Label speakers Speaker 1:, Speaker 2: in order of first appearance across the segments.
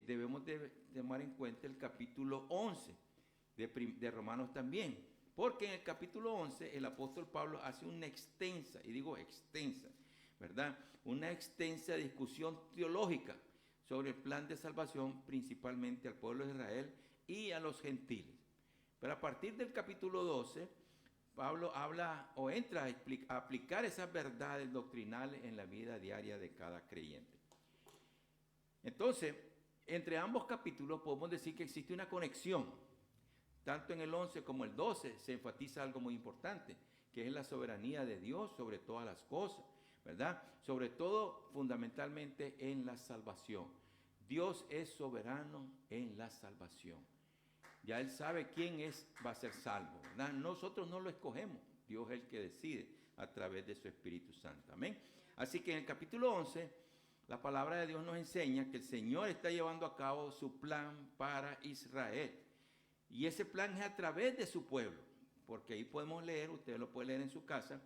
Speaker 1: debemos de tomar en cuenta el capítulo 11 de Romanos también, porque en el capítulo 11 el apóstol Pablo hace una extensa, y digo extensa, ¿verdad? Una extensa discusión teológica sobre el plan de salvación, principalmente al pueblo de Israel y a los gentiles. Pero a partir del capítulo 12, Pablo habla o entra a aplicar esas verdades doctrinales en la vida diaria de cada creyente. Entonces, entre ambos capítulos podemos decir que existe una conexión. Tanto en el 11 como el 12 se enfatiza algo muy importante, que es la soberanía de Dios sobre todas las cosas, ¿verdad? Sobre todo, fundamentalmente, en la salvación. Dios es soberano en la salvación. Ya Él sabe quién va a ser salvo, ¿verdad? Nosotros no lo escogemos, Dios es el que decide a través de su Espíritu Santo. Amén. Así que en el capítulo 11, la palabra de Dios nos enseña que el Señor está llevando a cabo su plan para Israel. Y ese plan es a través de su pueblo, porque ahí podemos leer, usted lo puede leer en su casa,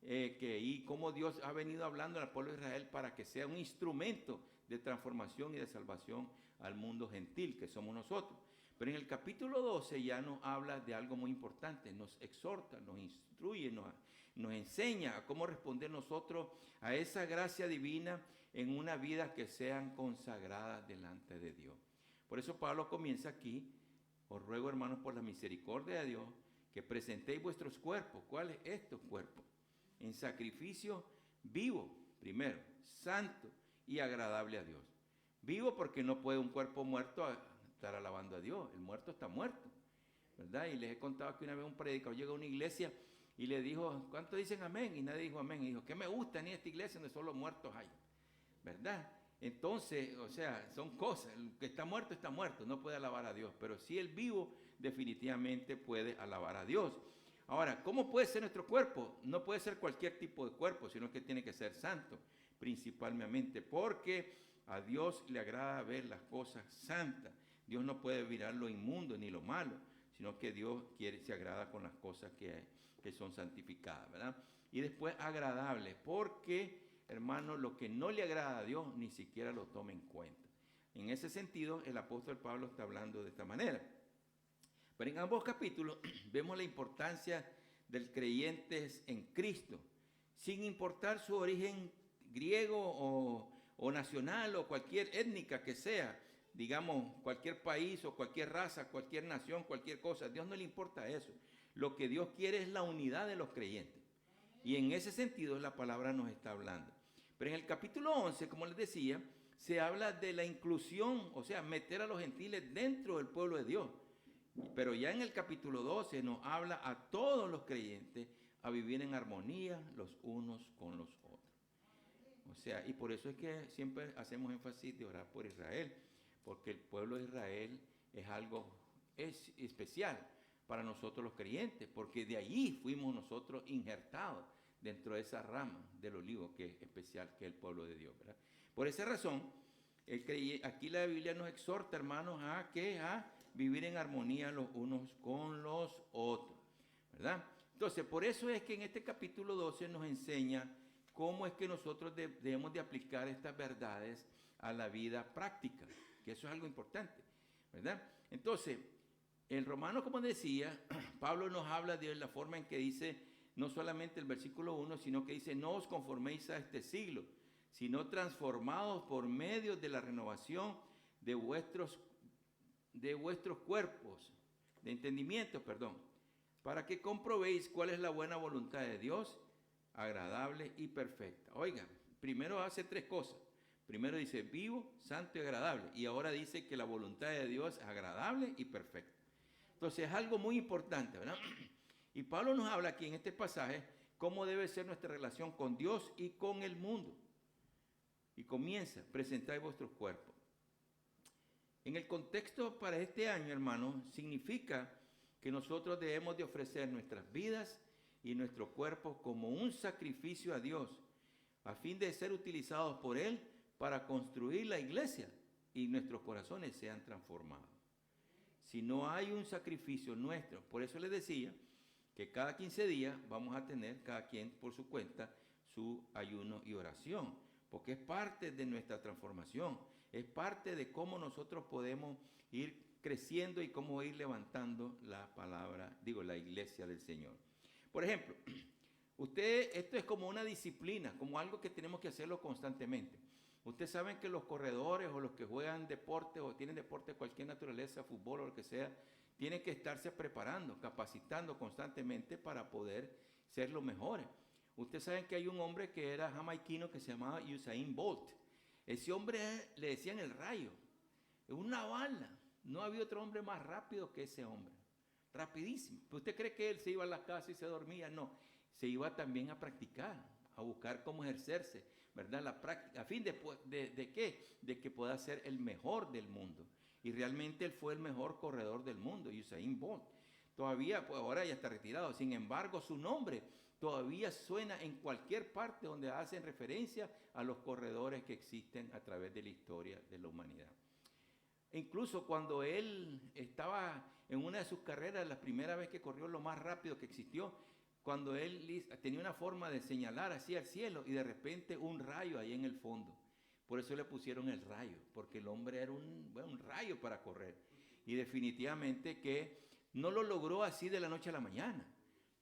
Speaker 1: y cómo Dios ha venido hablando al pueblo de Israel para que sea un instrumento de transformación y de salvación al mundo gentil que somos nosotros. Pero en el capítulo 12 ya nos habla de algo muy importante, nos exhorta, nos instruye, nos enseña a cómo responder nosotros a esa gracia divina en una vida que sean consagradas delante de Dios. Por eso Pablo comienza aquí: os ruego, hermanos, por la misericordia de Dios, que presentéis vuestros cuerpos. ¿Cuáles? Estos cuerpos. En sacrificio vivo, primero, santo y agradable a Dios. Vivo porque no puede un cuerpo muerto estar alabando a Dios. El muerto está muerto, ¿verdad? Y les he contado que una vez un predicador llegó a una iglesia y le dijo: ¿cuántos dicen amén? Y nadie dijo amén. Y dijo: ¿qué me gusta ni esta iglesia donde solo muertos hay? ¿Verdad? Entonces, o sea, son cosas. El que está muerto, no puede alabar a Dios. Pero sí el vivo definitivamente puede alabar a Dios. Ahora, ¿cómo puede ser nuestro cuerpo? No puede ser cualquier tipo de cuerpo, sino que tiene que ser santo, principalmente, porque a Dios le agrada ver las cosas santas. Dios no puede mirar lo inmundo ni lo malo, sino que Dios se agrada con las cosas que son santificadas, ¿verdad? Y después agradable, porque, hermano, lo que no le agrada a Dios ni siquiera lo toma en cuenta. En ese sentido, el apóstol Pablo está hablando de esta manera. Pero en ambos capítulos vemos la importancia del creyente en Cristo, sin importar su origen griego o nacional o cualquier étnica que sea, digamos, cualquier país o cualquier raza, cualquier nación, cualquier cosa. A Dios no le importa eso. Lo que Dios quiere es la unidad de los creyentes. Y en ese sentido la palabra nos está hablando. Pero en el capítulo 11, como les decía, se habla de la inclusión, o sea, meter a los gentiles dentro del pueblo de Dios. Pero ya en el capítulo 12 nos habla a todos los creyentes a vivir en armonía los unos con los otros. O sea, y por eso es que siempre hacemos énfasis de orar por Israel, porque el pueblo de Israel es especial para nosotros los creyentes, porque de allí fuimos nosotros injertados dentro de esa rama del olivo que es especial, que es el pueblo de Dios, ¿verdad? Por esa razón, aquí la Biblia nos exhorta, hermanos, a vivir en armonía los unos con los otros, ¿verdad? Entonces, por eso es que en este capítulo 12 nos enseña cómo es que nosotros debemos de aplicar estas verdades a la vida práctica, que eso es algo importante, ¿verdad? Entonces, en Romanos, como decía, Pablo nos habla de la forma en que dice, no solamente el versículo 1, sino que dice: no os conforméis a este siglo, sino transformados por medio de la renovación de vuestros cuerpos, de entendimiento, para que comprobéis cuál es la buena voluntad de Dios, agradable y perfecta. Oigan, primero hace tres cosas. Primero dice vivo, santo y agradable. Y ahora dice que la voluntad de Dios es agradable y perfecta. Entonces es algo muy importante, ¿verdad? Y Pablo nos habla aquí en este pasaje cómo debe ser nuestra relación con Dios y con el mundo. Y comienza: presentáis vuestros cuerpos. En el contexto para este año, hermano, significa que nosotros debemos de ofrecer nuestras vidas y nuestro cuerpo como un sacrificio a Dios, a fin de ser utilizados por Él para construir la iglesia y nuestros corazones sean transformados. Si no hay un sacrificio nuestro, por eso les decía que cada 15 días vamos a tener cada quien por su cuenta su ayuno y oración, porque es parte de nuestra transformación, Es parte de cómo nosotros podemos ir creciendo y cómo ir levantando la palabra, la iglesia del Señor. Por ejemplo, esto es como una disciplina, como algo que tenemos que hacerlo constantemente. Ustedes saben que los corredores o los que juegan deporte o tienen deporte de cualquier naturaleza, fútbol o lo que sea, tienen que estarse preparando, capacitando constantemente para poder ser los mejores. Ustedes saben que hay un hombre que era jamaiquino que se llamaba Usain Bolt. Ese hombre le decían el rayo, es una bala. No había otro hombre más rápido que ese hombre, rapidísimo. ¿Usted cree que él se iba a la casa y se dormía? No, se iba también a practicar, a buscar cómo ejercerse, ¿verdad? La práctica, a fin de ¿qué? De que pueda ser el mejor del mundo. Y realmente él fue el mejor corredor del mundo, Usain Bolt. Todavía, pues ahora ya está retirado, sin embargo su nombre todavía suena en cualquier parte donde hacen referencia a los corredores que existen a través de la historia de la humanidad. Incluso cuando él estaba en una de sus carreras, la primera vez que corrió lo más rápido que existió, cuando él tenía una forma de señalar hacia el cielo y de repente un rayo ahí en el fondo. Por eso le pusieron el rayo, porque el hombre era un rayo para correr. Y definitivamente que no lo logró así de la noche a la mañana.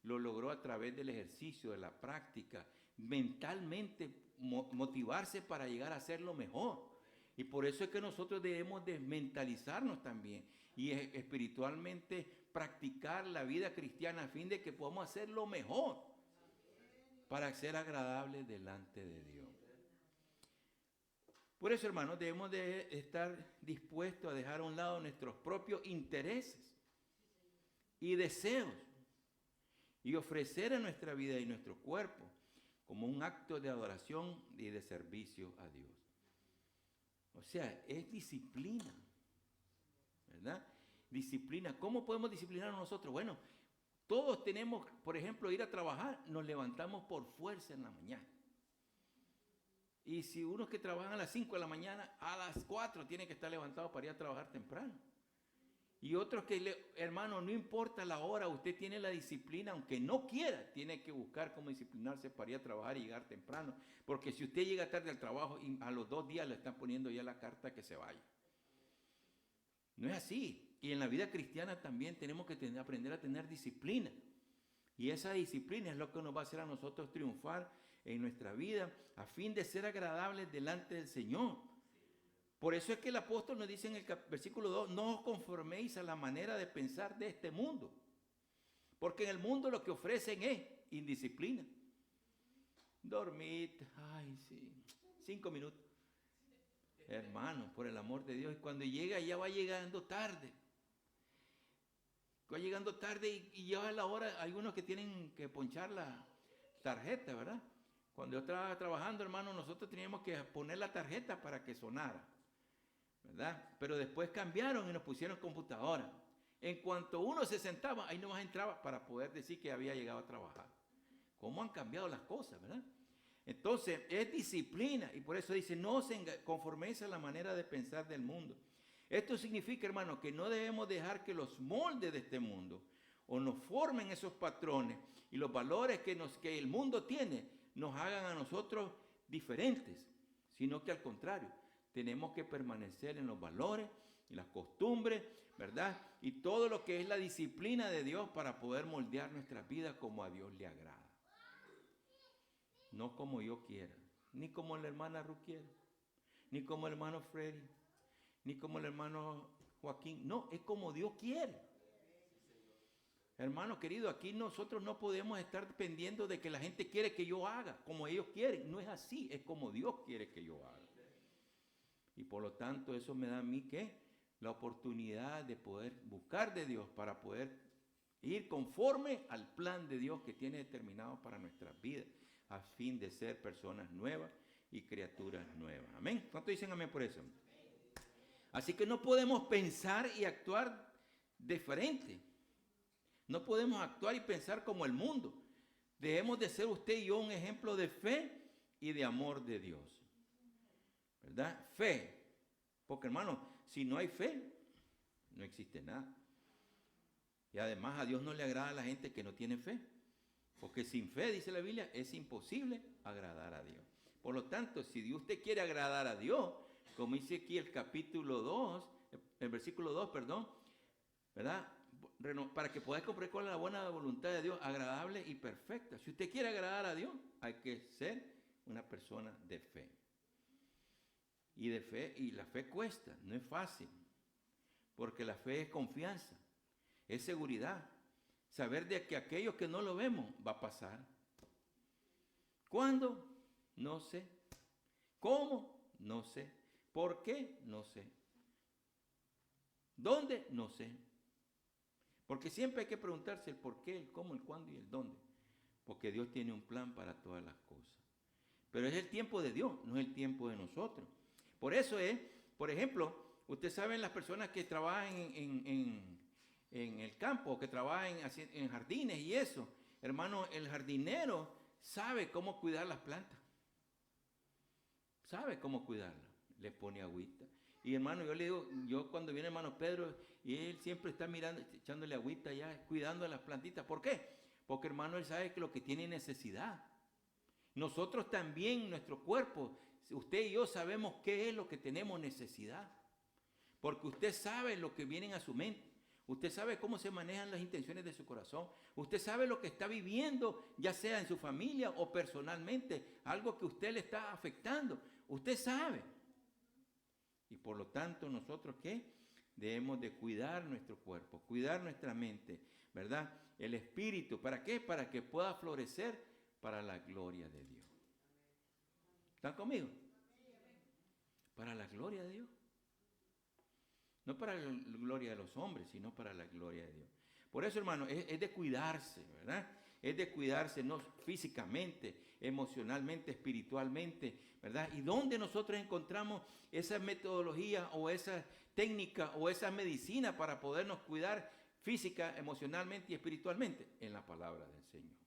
Speaker 1: Lo logró a través del ejercicio, de la práctica, mentalmente motivarse para llegar a ser lo mejor. Y por eso es que nosotros debemos desmentalizarnos también y espiritualmente practicar la vida cristiana a fin de que podamos hacer lo mejor para ser agradables delante de Dios. Por eso, hermanos, debemos de estar dispuestos a dejar a un lado nuestros propios intereses y deseos y ofrecer a nuestra vida y nuestro cuerpo como un acto de adoración y de servicio a Dios. O sea, es disciplina, ¿verdad? Disciplina. ¿Cómo podemos disciplinarnos nosotros? Bueno, todos tenemos, por ejemplo, ir a trabajar, nos levantamos por fuerza en la mañana. Y si unos que trabajan a las 5 de la mañana, a las 4 tienen que estar levantados para ir a trabajar temprano. Y otros que, hermano, no importa la hora, usted tiene la disciplina, aunque no quiera, tiene que buscar cómo disciplinarse para ir a trabajar y llegar temprano. Porque si usted llega tarde al trabajo, y a los 2 días le están poniendo ya la carta que se vaya. No es así. Y en la vida cristiana también tenemos que aprender a tener disciplina. Y esa disciplina es lo que nos va a hacer a nosotros triunfar en nuestra vida, a fin de ser agradables delante del Señor. Por eso es que el apóstol nos dice en el versículo 2, no os conforméis a la manera de pensar de este mundo, porque en el mundo lo que ofrecen es indisciplina. Dormid, 5 minutos. Hermano, por el amor de Dios, cuando llega ya va llegando tarde. Va llegando tarde y ya a la hora, hay unos que tienen que ponchar la tarjeta, ¿verdad? Cuando yo estaba trabajando, hermano, nosotros teníamos que poner la tarjeta para que sonara, ¿verdad? Pero después cambiaron y nos pusieron computadora. En cuanto uno se sentaba, ahí nomás entraba para poder decir que había llegado a trabajar. ¿Cómo han cambiado las cosas, verdad? Entonces, es disciplina y por eso dice, no os conforméis a la manera de pensar del mundo. Esto significa, hermano, que no debemos dejar que los moldes de este mundo o nos formen esos patrones y los valores que el mundo tiene nos hagan a nosotros diferentes, sino que al contrario, tenemos que permanecer en los valores y las costumbres, ¿verdad? Y todo lo que es la disciplina de Dios para poder moldear nuestra vida como a Dios le agrada. No como yo quiera, ni como la hermana Ruth quiere, ni como el hermano Freddy, ni como el hermano Joaquín. No, es como Dios quiere. Hermano querido, aquí nosotros no podemos estar dependiendo de que la gente quiere que yo haga, como ellos quieren. No es así, es como Dios quiere que yo haga. Y por lo tanto eso me da a mí ¿qué? La oportunidad de poder buscar de Dios para poder ir conforme al plan de Dios que tiene determinado para nuestras vidas, a fin de ser personas nuevas y criaturas nuevas. Amén. ¿Cuántos dicen amén por eso? Así que no podemos pensar y actuar diferente. No podemos actuar y pensar como el mundo. Debemos de ser usted y yo un ejemplo de fe y de amor de Dios. ¿Verdad? Fe. Porque hermano, si no hay fe, no existe nada. Y además a Dios no le agrada a la gente que no tiene fe. Porque sin fe, dice la Biblia, es imposible agradar a Dios. Por lo tanto, si usted quiere agradar a Dios, como dice aquí el capítulo 2, el versículo 2, perdón, ¿verdad? Para que podáis comprender cuál es la buena voluntad de Dios, agradable y perfecta. Si usted quiere agradar a Dios, hay que ser una persona de fe. Y la fe cuesta, no es fácil, porque la fe es confianza, es seguridad, saber de que aquello que no lo vemos va a pasar. ¿Cuándo? No sé. ¿Cómo? No sé. ¿Por qué? No sé. ¿Dónde? No sé. Porque siempre hay que preguntarse el por qué, el cómo, el cuándo y el dónde. Porque Dios tiene un plan para todas las cosas. Pero es el tiempo de Dios, no es el tiempo de nosotros. Por eso es, por ejemplo, ustedes saben las personas que trabajan en el campo, que trabajan en jardines y eso. Hermano, el jardinero sabe cómo cuidar las plantas. Sabe cómo cuidarlas. Le pone agüita. Y hermano, yo le digo, yo cuando viene hermano Pedro, y él siempre está mirando, echándole agüita ya, cuidando las plantitas. ¿Por qué? Porque hermano, él sabe que lo que tiene necesidad. Nosotros también, nuestro cuerpo, usted y yo sabemos qué es lo que tenemos necesidad. Porque usted sabe lo que viene a su mente. Usted sabe cómo se manejan las intenciones de su corazón. Usted sabe lo que está viviendo, ya sea en su familia o personalmente, algo que usted le está afectando. Usted sabe. Y por lo tanto, nosotros, ¿qué? Debemos de cuidar nuestro cuerpo, cuidar nuestra mente, ¿verdad? El espíritu, ¿para qué? Para que pueda florecer para la gloria de Dios. ¿Están conmigo? Para la gloria de Dios. No para la gloria de los hombres, sino para la gloria de Dios. Por eso, hermano, es de cuidarse, ¿verdad? Es de cuidarse, no físicamente, emocionalmente, espiritualmente, ¿verdad? ¿Y dónde nosotros encontramos esa metodología o esa técnica o esa medicina para podernos cuidar física, emocionalmente y espiritualmente? En la palabra del Señor,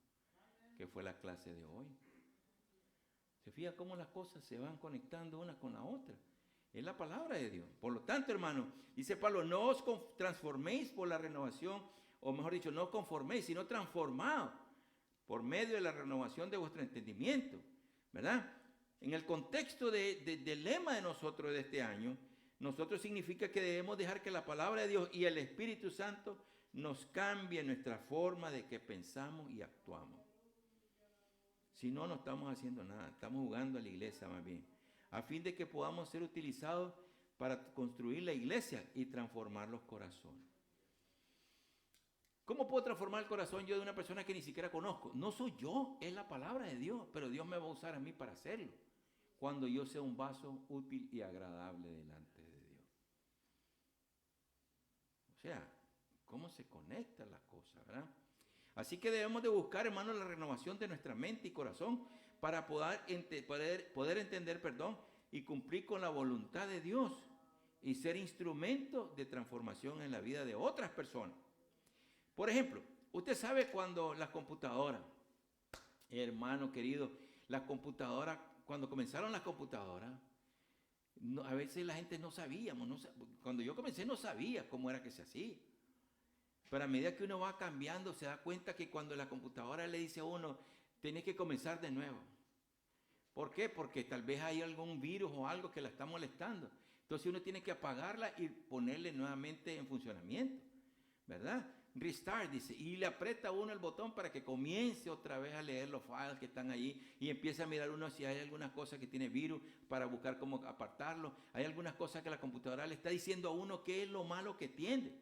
Speaker 1: que fue la clase de hoy. ¿Se fija cómo las cosas se van conectando una con la otra? Es la palabra de Dios. Por lo tanto, hermano, dice Pablo, no os transforméis por la renovación, o mejor dicho, no conforméis, sino transformados por medio de la renovación de vuestro entendimiento, ¿verdad? En el contexto del lema de nosotros de este año, nosotros significa que debemos dejar que la palabra de Dios y el Espíritu Santo nos cambie nuestra forma de que pensamos y actuamos. Si no, no estamos haciendo nada, estamos jugando a la iglesia más bien, a fin de que podamos ser utilizados para construir la iglesia y transformar los corazones. ¿Cómo puedo transformar el corazón yo de una persona que ni siquiera conozco? No soy yo, es la palabra de Dios, pero Dios me va a usar a mí para hacerlo, cuando yo sea un vaso útil y agradable delante de Dios. O sea, ¿cómo se conectan las cosas, verdad? Así que debemos de buscar, hermanos, la renovación de nuestra mente y corazón para poder entender, y cumplir con la voluntad de Dios y ser instrumento de transformación en la vida de otras personas. Por ejemplo, usted sabe cuando las computadoras, hermano querido, las computadoras, cuando comenzaron las computadoras, a veces la gente no sabíamos, cuando yo comencé no sabía cómo era que se hacía. Pero a medida que uno va cambiando, se da cuenta que cuando la computadora le dice a uno, tenés que comenzar de nuevo. ¿Por qué? Porque tal vez hay algún virus o algo que la está molestando. Entonces uno tiene que apagarla y ponerle nuevamente en funcionamiento, ¿verdad? Restart, dice, y le aprieta uno el botón para que comience otra vez a leer los files que están allí y empieza a mirar uno si hay algunas cosas que tiene virus para buscar cómo apartarlo. Hay algunas cosas que la computadora le está diciendo a uno qué es lo malo que tiene.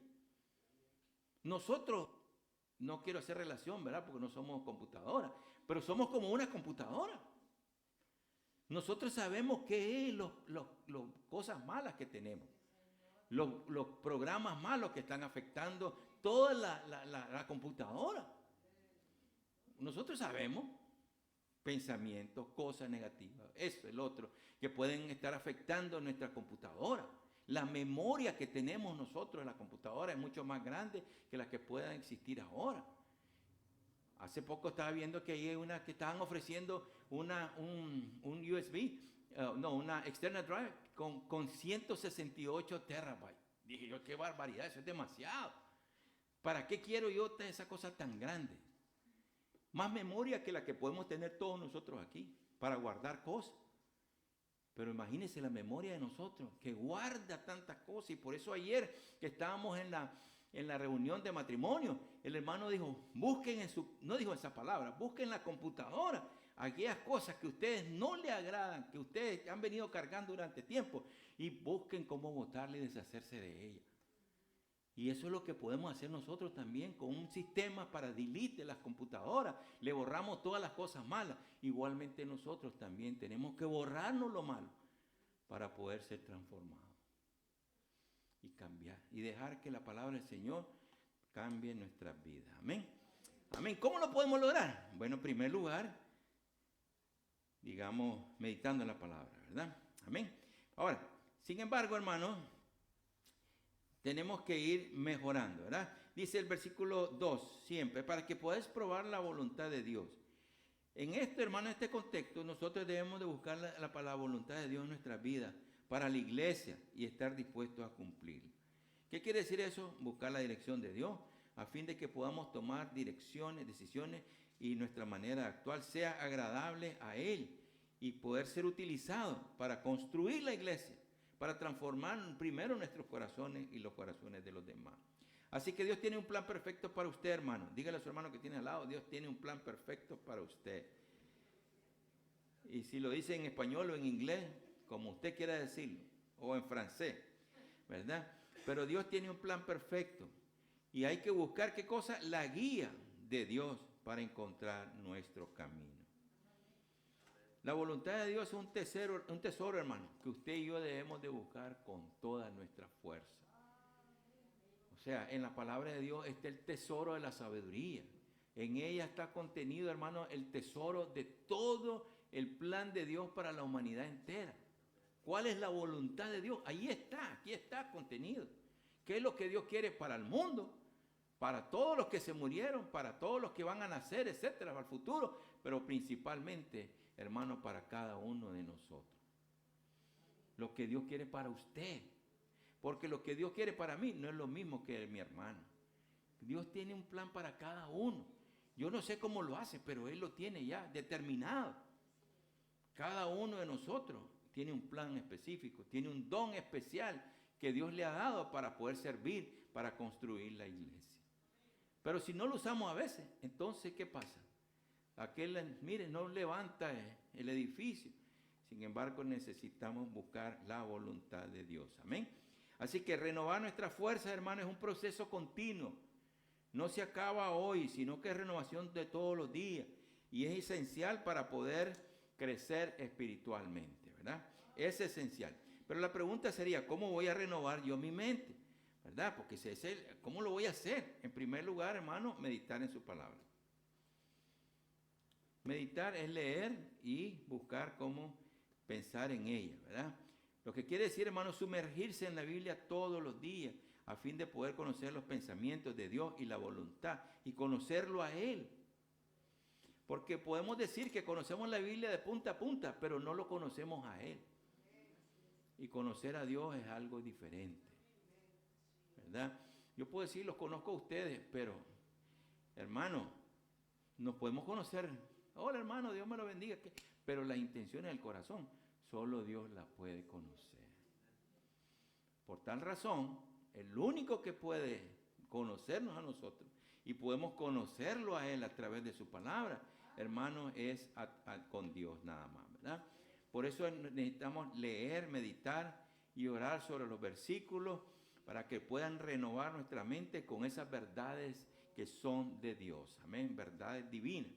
Speaker 1: Nosotros, no quiero hacer relación, ¿verdad? Porque no somos computadora, pero somos como una computadora. Nosotros sabemos qué es las cosas malas que tenemos, los programas malos que están afectando toda la computadora. Nosotros sabemos pensamientos, cosas negativas, eso, el otro, que pueden estar afectando nuestra computadora. La memoria que tenemos nosotros en la computadora es mucho más grande que la que pueda existir ahora. Hace poco estaba viendo que hay una que estaban ofreciendo un USB, una external drive con 168 terabytes. Dije yo, qué barbaridad, eso es demasiado. ¿Para qué quiero yo esa cosa tan grande? Más memoria que la que podemos tener todos nosotros aquí para guardar cosas. Pero imagínense la memoria de nosotros, que guarda tantas cosas. Y por eso ayer que estábamos en la reunión de matrimonio, el hermano dijo, busquen no dijo esa palabra, busquen en la computadora aquellas cosas que a ustedes no le agradan, que ustedes han venido cargando durante tiempo, y busquen cómo botarle y deshacerse de ella. Y eso es lo que podemos hacer nosotros también con un sistema para delete las computadoras. Le borramos todas las cosas malas. Igualmente nosotros también tenemos que borrarnos lo malo para poder ser transformados y cambiar. Y dejar que la palabra del Señor cambie nuestras vidas. Amén. Amén. ¿Cómo lo podemos lograr? Bueno, en primer lugar, digamos, meditando en la palabra, ¿verdad? Amén. Ahora, sin embargo, hermanos, tenemos que ir mejorando, ¿verdad? Dice el versículo 2, siempre, para que podáis probar la voluntad de Dios. En esto, hermano, en este contexto, nosotros debemos de buscar la voluntad de Dios en nuestra vida, para la iglesia, y estar dispuestos a cumplir. ¿Qué quiere decir eso? Buscar la dirección de Dios, a fin de que podamos tomar decisiones, y nuestra manera de actuar sea agradable a Él, y poder ser utilizado para construir la iglesia, para transformar primero nuestros corazones y los corazones de los demás. Así que Dios tiene un plan perfecto para usted, hermano. Dígale a su hermano que tiene al lado, Dios tiene un plan perfecto para usted. Y si lo dice en español o en inglés, como usted quiera decirlo, o en francés, ¿verdad? Pero Dios tiene un plan perfecto. Y hay que buscar, ¿qué cosa? La guía de Dios para encontrar nuestro camino. La voluntad de Dios es un tesoro, hermano, que usted y yo debemos de buscar con toda nuestra fuerza. O sea, en la palabra de Dios está el tesoro de la sabiduría. En ella está contenido, hermano, el tesoro de todo el plan de Dios para la humanidad entera. ¿Cuál es la voluntad de Dios? Ahí está, aquí está contenido. ¿Qué es lo que Dios quiere para el mundo? Para todos los que se murieron, para todos los que van a nacer, etcétera, para el futuro, pero principalmente, hermano, para cada uno de nosotros. Lo que Dios quiere para usted. Porque lo que Dios quiere para mí no es lo mismo que mi hermano. Dios tiene un plan para cada uno. Yo no sé cómo lo hace, pero Él lo tiene ya determinado. Cada uno de nosotros tiene un plan específico, tiene un don especial que Dios le ha dado para poder servir, para construir la iglesia. Pero si no lo usamos a veces, entonces, ¿qué pasa? Aquel, mire, no levanta el edificio. Sin embargo, necesitamos buscar la voluntad de Dios. Amén. Así que renovar nuestra fuerza, hermano, es un proceso continuo. No se acaba hoy, sino que es renovación de todos los días. Y es esencial para poder crecer espiritualmente, ¿verdad? Es esencial. Pero la pregunta sería, ¿cómo voy a renovar yo mi mente? ¿Verdad? Porque ¿cómo lo voy a hacer? En primer lugar, hermano, meditar en su palabra. Meditar es leer y buscar cómo pensar en ella, ¿verdad? Lo que quiere decir, hermano, sumergirse en la Biblia todos los días a fin de poder conocer los pensamientos de Dios y la voluntad y conocerlo a Él. Porque podemos decir que conocemos la Biblia de punta a punta, pero no lo conocemos a Él. Y conocer a Dios es algo diferente, ¿verdad? Yo puedo decir, los conozco a ustedes, pero, hermano, nos podemos conocer. Hola, hermano, Dios me lo bendiga. Pero las intenciones del corazón, solo Dios las puede conocer. Por tal razón, el único que puede conocernos a nosotros y podemos conocerlo a Él a través de su palabra, hermano, es con Dios nada más, ¿verdad? Por eso necesitamos leer, meditar y orar sobre los versículos para que puedan renovar nuestra mente con esas verdades que son de Dios. Amén, verdades divinas.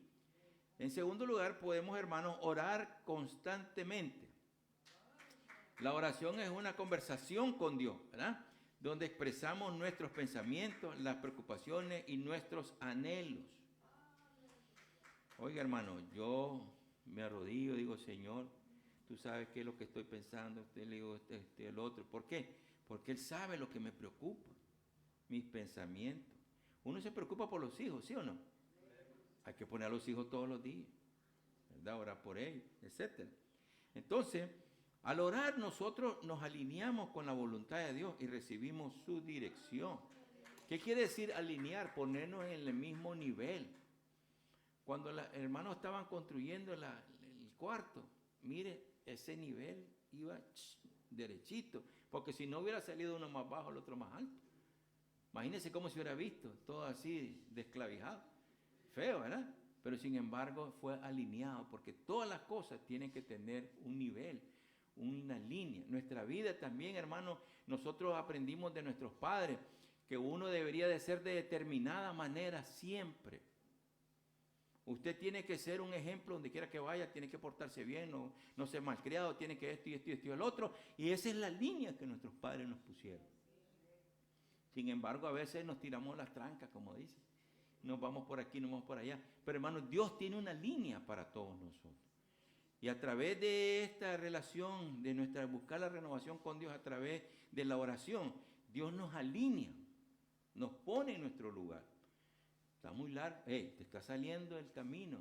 Speaker 1: En segundo lugar, podemos, hermanos, orar constantemente. La oración es una conversación con Dios, ¿verdad? Donde expresamos nuestros pensamientos, las preocupaciones y nuestros anhelos. Oiga, hermano, yo me arrodillo y digo, Señor, tú sabes qué es lo que estoy pensando. Usted le digo el otro. ¿Por qué? Porque Él sabe lo que me preocupa, mis pensamientos. Uno se preocupa por los hijos, ¿sí o no? Hay que poner a los hijos todos los días, ¿verdad? Orar por ellos, etc. Entonces, al orar nosotros nos alineamos con la voluntad de Dios y recibimos su dirección. ¿Qué quiere decir alinear? Ponernos en el mismo nivel. Cuando los hermanos estaban construyendo el cuarto, mire ese nivel iba derechito, porque si no hubiera salido uno más bajo, el otro más alto. Imagínense cómo se hubiera visto, todo así desclavijado. Feo, ¿verdad? Pero sin embargo fue alineado, porque todas las cosas tienen que tener un nivel, una línea. Nuestra vida también, hermano, nosotros aprendimos de nuestros padres que uno debería de ser de determinada manera siempre. Usted tiene que ser un ejemplo donde quiera que vaya, tiene que portarse bien, no ser malcriado, tiene que esto y esto y esto y el otro. Y esa es la línea que nuestros padres nos pusieron. Sin embargo, a veces nos tiramos las trancas, como dicen. Nos vamos por aquí, nos vamos por allá. Pero hermanos, Dios tiene una línea para todos nosotros. Y a través de esta relación, de nuestra buscar la renovación con Dios, a través de la oración, Dios nos alinea, nos pone en nuestro lugar. Está muy largo, te está saliendo del camino,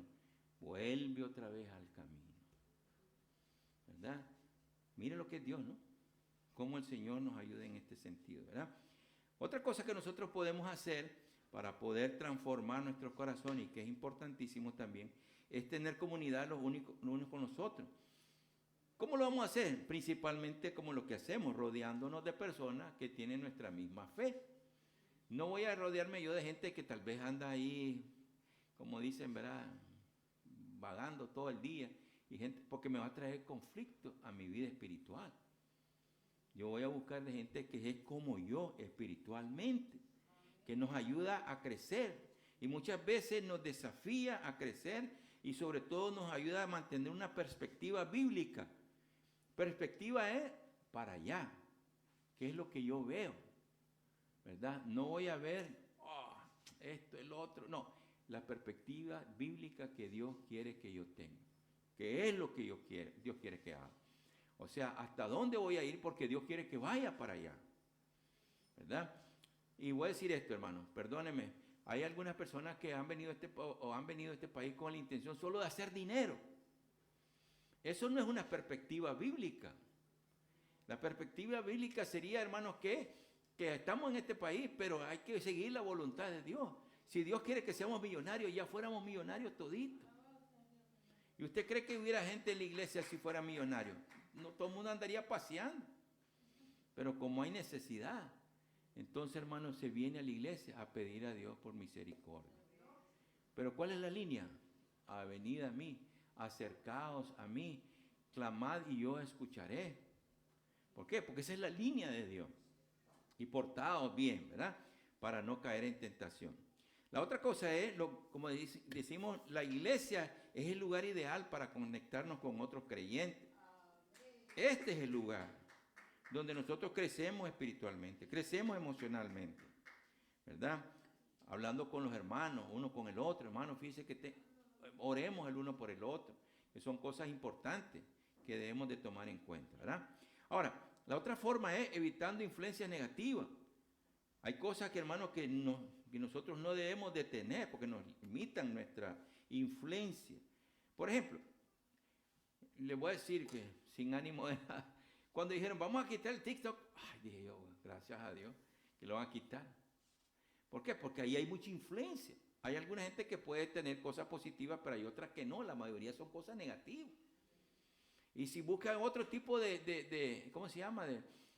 Speaker 1: vuelve otra vez al camino. ¿Verdad? Mire lo que es Dios, ¿no? Cómo el Señor nos ayuda en este sentido, ¿verdad? Otra cosa que nosotros podemos hacer para poder transformar nuestros corazones, y que es importantísimo también, es tener comunidad los unos con los otros. ¿Cómo lo vamos a hacer? Principalmente como lo que hacemos, rodeándonos de personas que tienen nuestra misma fe. No voy a rodearme yo de gente que tal vez anda ahí, como dicen, ¿verdad?, vagando todo el día, y gente, porque me va a traer conflicto a mi vida espiritual. Yo voy a buscar de gente que es como yo espiritualmente, que nos ayuda a crecer, y muchas veces nos desafía a crecer, y sobre todo nos ayuda a mantener una perspectiva bíblica. Perspectiva es para allá, que es lo que yo veo, ¿verdad? No voy a ver esto, el otro, no. La perspectiva bíblica que Dios quiere que yo tenga, que es lo que Dios quiere que haga. O sea, ¿hasta dónde voy a ir? Porque Dios quiere que vaya para allá, ¿verdad? Y voy a decir esto, hermano, perdónenme. Hay algunas personas que han venido a este país con la intención solo de hacer dinero. Eso no es una perspectiva bíblica. La perspectiva bíblica sería, hermanos, que estamos en este país, pero hay que seguir la voluntad de Dios. Si Dios quiere que seamos millonarios, ya fuéramos millonarios toditos. ¿Y usted cree que hubiera gente en la iglesia si fuera millonario? No, todo el mundo andaría paseando. Pero como hay necesidad, entonces, hermanos, se viene a la iglesia a pedir a Dios por misericordia. Pero ¿cuál es la línea? Venid a mí, acercaos a mí, clamad y yo escucharé. ¿Por qué? Porque esa es la línea de Dios. Y portaos bien, ¿verdad? Para no caer en tentación. La otra cosa es, como decimos, la iglesia es el lugar ideal para conectarnos con otros creyentes. Este es el lugar donde nosotros crecemos espiritualmente, crecemos emocionalmente, ¿verdad? Hablando con los hermanos, uno con el otro, hermano, fíjese que oremos el uno por el otro, que son cosas importantes que debemos de tomar en cuenta, ¿verdad? Ahora, la otra forma es evitando influencias negativas. Hay cosas que, hermanos, que nosotros no debemos de tener porque nos limitan nuestra influencia. Por ejemplo, le voy a decir que sin ánimo de nada, cuando dijeron, vamos a quitar el TikTok, dije yo, gracias a Dios, que lo van a quitar. ¿Por qué? Porque ahí hay mucha influencia. Hay alguna gente que puede tener cosas positivas, pero hay otras que no. La mayoría son cosas negativas. Y si buscan otro tipo ¿cómo se llama?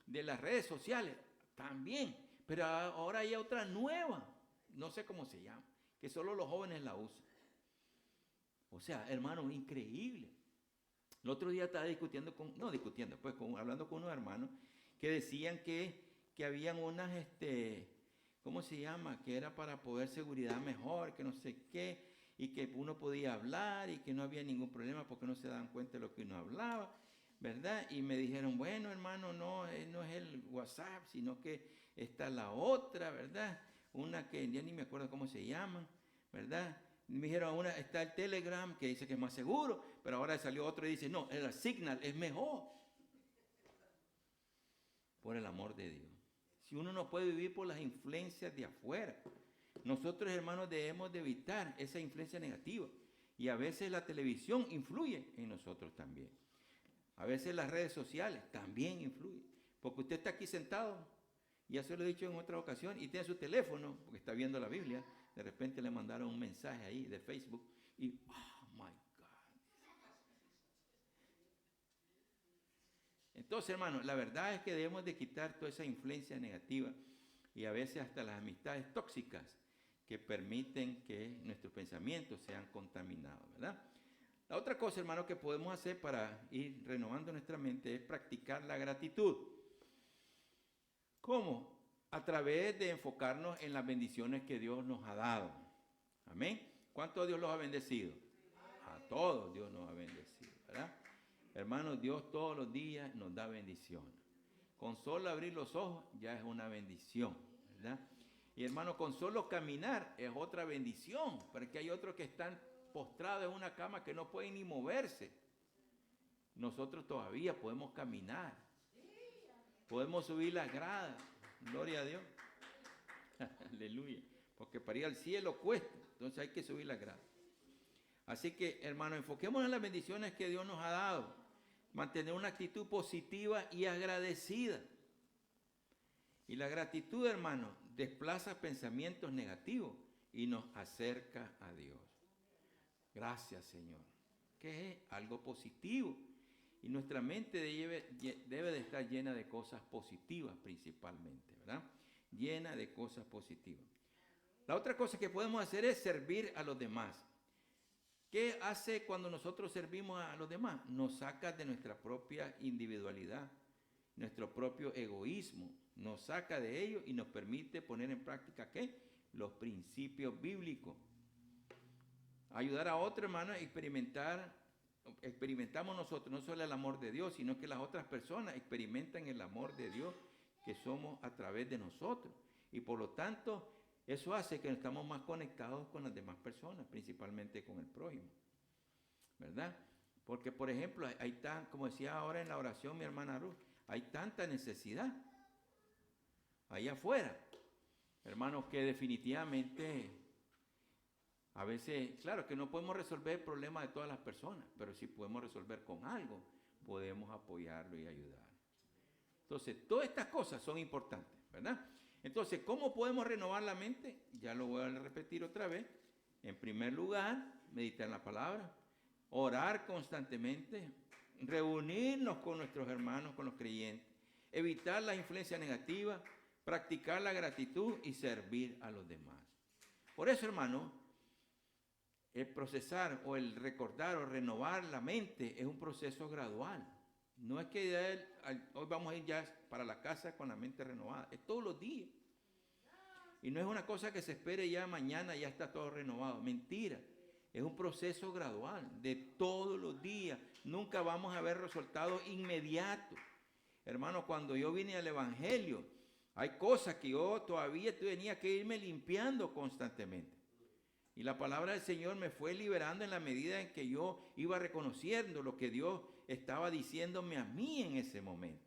Speaker 1: De las redes sociales, también. Pero ahora hay otra nueva, no sé cómo se llama, que solo los jóvenes la usan. O sea, hermano, increíble. El otro día estaba hablando con unos hermanos que decían que habían unas, ¿cómo se llama? Que era para poder seguridad mejor, que no sé qué, y que uno podía hablar y que no había ningún problema porque no se daban cuenta de lo que uno hablaba, ¿verdad? Y me dijeron, bueno, hermano, no es el WhatsApp, sino que está la otra, ¿verdad? Una que ya ni me acuerdo cómo se llama, ¿verdad? Me dijeron, está el Telegram, que dice que es más seguro, pero ahora salió otro y dice, no, el Signal es mejor. Por el amor de Dios. Si uno no puede vivir por las influencias de afuera, nosotros, hermanos, debemos de evitar esa influencia negativa. Y a veces la televisión influye en nosotros también. A veces las redes sociales también influyen. Porque usted está aquí sentado, ya se lo he dicho en otra ocasión, y tiene su teléfono, porque está viendo la Biblia. De repente le mandaron un mensaje ahí de Facebook y, oh my God. Entonces, hermano, la verdad es que debemos de quitar toda esa influencia negativa y a veces hasta las amistades tóxicas que permiten que nuestros pensamientos sean contaminados, ¿verdad? La otra cosa, hermano, que podemos hacer para ir renovando nuestra mente es practicar la gratitud. ¿Cómo? A través de enfocarnos en las bendiciones que Dios nos ha dado. Amén. ¿Cuántos Dios los ha bendecido? A todos Dios nos ha bendecido, ¿verdad? Hermanos, Dios todos los días nos da bendiciones. Con solo abrir los ojos ya es una bendición, ¿verdad? Y hermano, con solo caminar es otra bendición, porque hay otros que están postrados en una cama que no pueden ni moverse. Nosotros todavía podemos caminar. Podemos subir las gradas. Gloria a Dios. Aleluya. Porque para ir al cielo cuesta. Entonces hay que subir las gradas. Así que, hermano, enfoquémonos en las bendiciones que Dios nos ha dado. Mantener una actitud positiva y agradecida. Y la gratitud, hermano, desplaza pensamientos negativos y nos acerca a Dios. Gracias, Señor. ¿Qué es? Algo positivo. Y nuestra mente debe de estar llena de cosas positivas principalmente, ¿verdad? Llena de cosas positivas. La otra cosa que podemos hacer es servir a los demás. ¿Qué hace cuando nosotros servimos a los demás? Nos saca de nuestra propia individualidad, nuestro propio egoísmo. Nos saca de ello y nos permite poner en práctica, ¿qué? Los principios bíblicos. Ayudar a otro, hermano, a experimentamos nosotros no solo el amor de Dios, sino que las otras personas experimentan el amor de Dios que somos a través de nosotros. Y por lo tanto, eso hace que estamos más conectados con las demás personas, principalmente con el prójimo, ¿verdad? Porque, por ejemplo, hay tan, como decía ahora en la oración mi hermana Ruth, hay tanta necesidad allá afuera, hermanos, que definitivamente a veces, claro que no podemos resolver el problema de todas las personas, pero si podemos resolver con algo, podemos apoyarlo y ayudarlo. Entonces, todas estas cosas son importantes, ¿verdad? Entonces, ¿cómo podemos renovar la mente? Ya lo voy a repetir otra vez. En primer lugar, meditar en la palabra, orar constantemente, reunirnos con nuestros hermanos, con los creyentes, evitar la influencia negativa, practicar la gratitud y servir a los demás. Por eso, hermano, el procesar o el recordar o renovar la mente es un proceso gradual. No es que hoy vamos a ir ya para la casa con la mente renovada, es todos los días. Y no es una cosa que se espere ya mañana, ya está todo renovado. Mentira, es un proceso gradual de todos los días. Nunca vamos a ver resultados inmediatos. Hermano, cuando yo vine al Evangelio, hay cosas que yo todavía tenía que irme limpiando constantemente. Y la palabra del Señor me fue liberando en la medida en que yo iba reconociendo lo que Dios estaba diciéndome a mí en ese momento.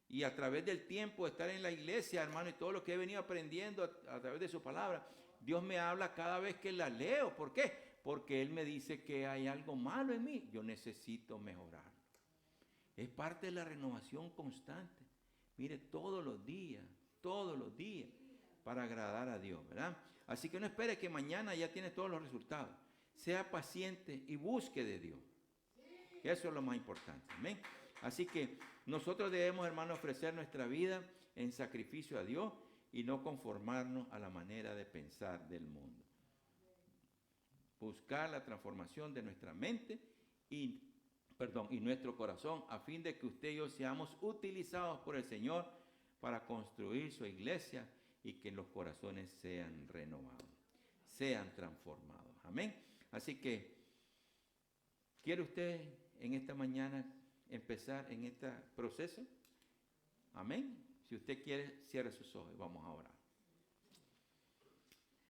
Speaker 1: Y a través del tiempo de estar en la iglesia, hermano, y todo lo que he venido aprendiendo a través de su palabra, Dios me habla cada vez que la leo. ¿Por qué? Porque Él me dice que hay algo malo en mí. Yo necesito mejorar. Es parte de la renovación constante. Mire, todos los días, para agradar a Dios, ¿verdad? Así que no espere que mañana ya tiene todos los resultados. Sea paciente y busque de Dios. Eso es lo más importante. Amén. Así que nosotros debemos, hermano, ofrecer nuestra vida en sacrificio a Dios y no conformarnos a la manera de pensar del mundo. Buscar la transformación de nuestra mente y nuestro corazón a fin de que usted y yo seamos utilizados por el Señor para construir su iglesia y que los corazones sean renovados, sean transformados. Amén. Así que, ¿quiere usted en esta mañana empezar en este proceso? Amén. Si usted quiere, cierre sus ojos y vamos a orar.